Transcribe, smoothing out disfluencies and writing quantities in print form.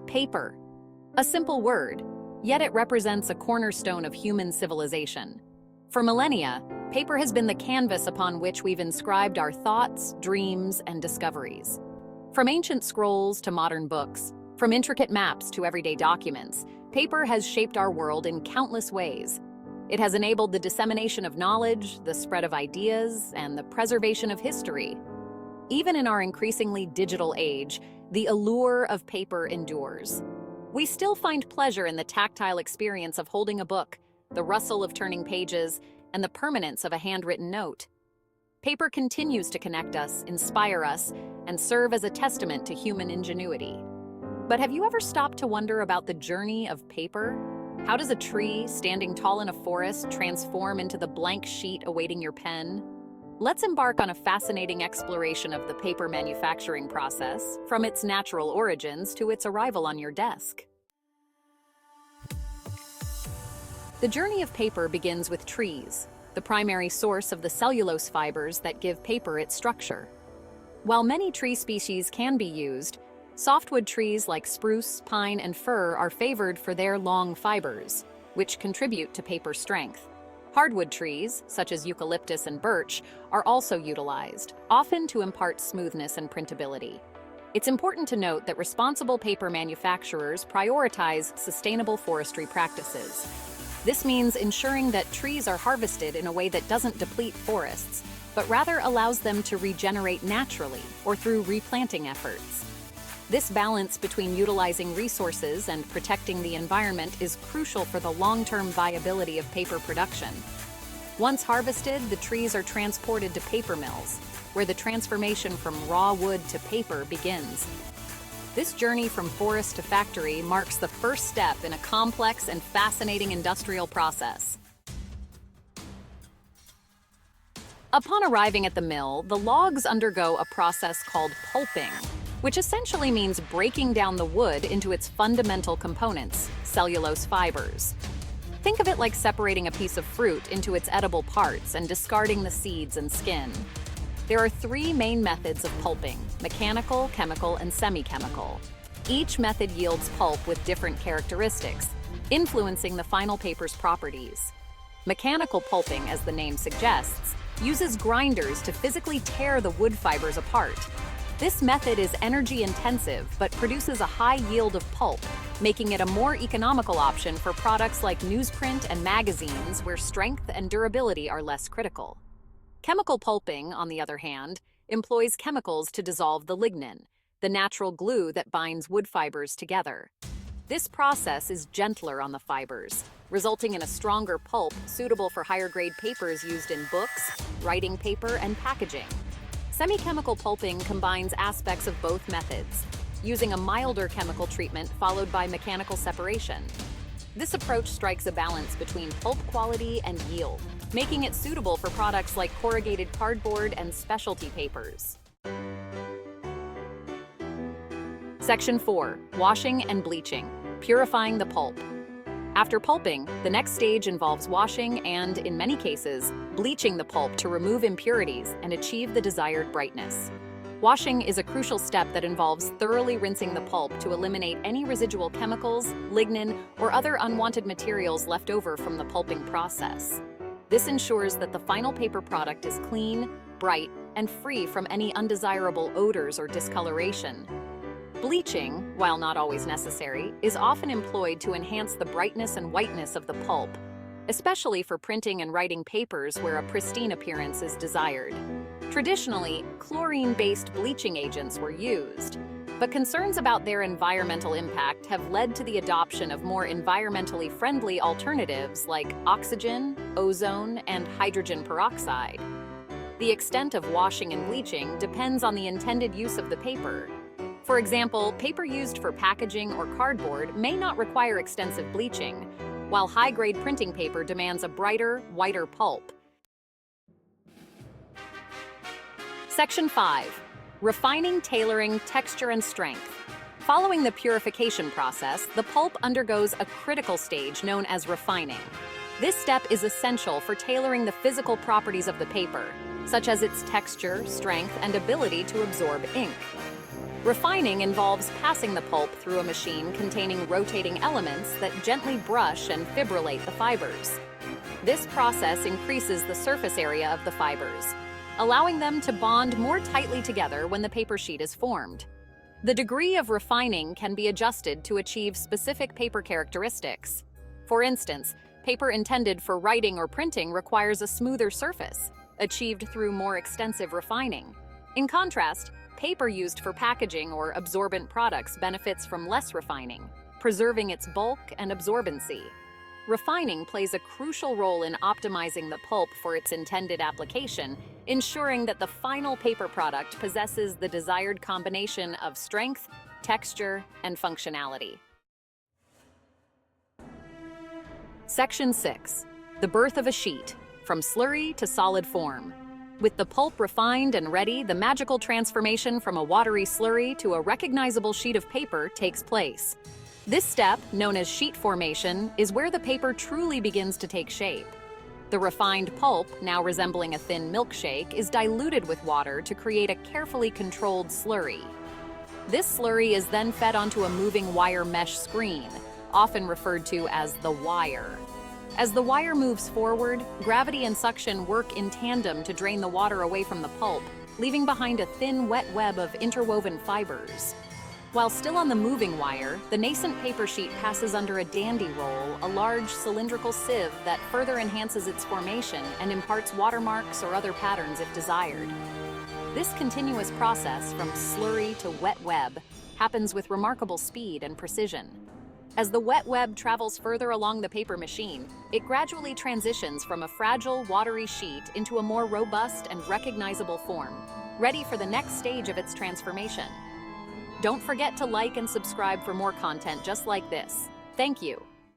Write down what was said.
Paper. A simple word, yet it represents a cornerstone of human civilization. For millennia, paper has been the canvas upon which we've inscribed our thoughts, dreams, and discoveries. From ancient scrolls to modern books, from intricate maps to everyday documents, paper has shaped our world in countless ways. It has enabled the dissemination of knowledge, the spread of ideas, and the preservation of history. Even in our increasingly digital age, the allure of paper endures. We still find pleasure in the tactile experience of holding a book, the rustle of turning pages, and the permanence of a handwritten note. Paper continues to connect us, inspire us, and serve as a testament to human ingenuity. But have you ever stopped to wonder about the journey of paper? How does a tree standing tall in a forest transform into the blank sheet awaiting your pen? Let's embark on a fascinating exploration of the paper manufacturing process, from its natural origins to its arrival on your desk. The journey of paper begins with trees, the primary source of the cellulose fibers that give paper its structure. While many tree species can be used, softwood trees like spruce, pine, and fir are favored for their long fibers, which contribute to paper strength. Hardwood trees, such as eucalyptus and birch, are also utilized, often to impart smoothness and printability. It's important to note that responsible paper manufacturers prioritize sustainable forestry practices. This means ensuring that trees are harvested in a way that doesn't deplete forests, but rather allows them to regenerate naturally or through replanting efforts. This balance between utilizing resources and protecting the environment is crucial for the long-term viability of paper production. Once harvested, the trees are transported to paper mills, where the transformation from raw wood to paper begins. This journey from forest to factory marks the first step in a complex and fascinating industrial process. Upon arriving at the mill, the logs undergo a process called pulping, which essentially means breaking down the wood into its fundamental components, cellulose fibers. Think of it like separating a piece of fruit into its edible parts and discarding the seeds and skin. There are three main methods of pulping: mechanical, chemical, and semi-chemical. Each method yields pulp with different characteristics, influencing the final paper's properties. Mechanical pulping, as the name suggests, uses grinders to physically tear the wood fibers apart. This method is energy-intensive but produces a high yield of pulp, making it a more economical option for products like newsprint and magazines where strength and durability are less critical. Chemical pulping, on the other hand, employs chemicals to dissolve the lignin, the natural glue that binds wood fibers together. This process is gentler on the fibers, resulting in a stronger pulp suitable for higher-grade papers used in books, writing paper, and packaging. Semi-chemical pulping combines aspects of both methods, using a milder chemical treatment followed by mechanical separation. This approach strikes a balance between pulp quality and yield, making it suitable for products like corrugated cardboard and specialty papers. Section 4. Washing and bleaching, purifying the pulp. After pulping, the next stage involves washing and, in many cases, bleaching the pulp to remove impurities and achieve the desired brightness. Washing is a crucial step that involves thoroughly rinsing the pulp to eliminate any residual chemicals, lignin, or other unwanted materials left over from the pulping process. This ensures that the final paper product is clean, bright, and free from any undesirable odors or discoloration. Bleaching, while not always necessary, is often employed to enhance the brightness and whiteness of the pulp, especially for printing and writing papers where a pristine appearance is desired. Traditionally, chlorine-based bleaching agents were used, but concerns about their environmental impact have led to the adoption of more environmentally friendly alternatives like oxygen, ozone, and hydrogen peroxide. The extent of washing and bleaching depends on the intended use of the paper. For example, paper used for packaging or cardboard may not require extensive bleaching, while high-grade printing paper demands a brighter, whiter pulp. Section 5. Refining, tailoring, texture, and strength. Following the purification process, the pulp undergoes a critical stage known as refining. This step is essential for tailoring the physical properties of the paper, such as its texture, strength, and ability to absorb ink. Refining involves passing the pulp through a machine containing rotating elements that gently brush and fibrillate the fibers. This process increases the surface area of the fibers, allowing them to bond more tightly together when the paper sheet is formed. The degree of refining can be adjusted to achieve specific paper characteristics. For instance, paper intended for writing or printing requires a smoother surface, achieved through more extensive refining. In contrast, paper used for packaging or absorbent products benefits from less refining, preserving its bulk and absorbency. Refining plays a crucial role in optimizing the pulp for its intended application, ensuring that the final paper product possesses the desired combination of strength, texture, and functionality. Section 6. The birth of a sheet, from slurry to solid form. With the pulp refined and ready, the magical transformation from a watery slurry to a recognizable sheet of paper takes place. This step, known as sheet formation, is where the paper truly begins to take shape. The refined pulp, now resembling a thin milkshake, is diluted with water to create a carefully controlled slurry. This slurry is then fed onto a moving wire mesh screen, often referred to as the wire. As the wire moves forward, gravity and suction work in tandem to drain the water away from the pulp, leaving behind a thin, wet web of interwoven fibers. While still on the moving wire, the nascent paper sheet passes under a dandy roll, a large cylindrical sieve that further enhances its formation and imparts watermarks or other patterns if desired. This continuous process from slurry to wet web happens with remarkable speed and precision. As the wet web travels further along the paper machine, it gradually transitions from a fragile, watery sheet into a more robust and recognizable form, ready for the next stage of its transformation. Don't forget to like and subscribe for more content just like this. Thank you.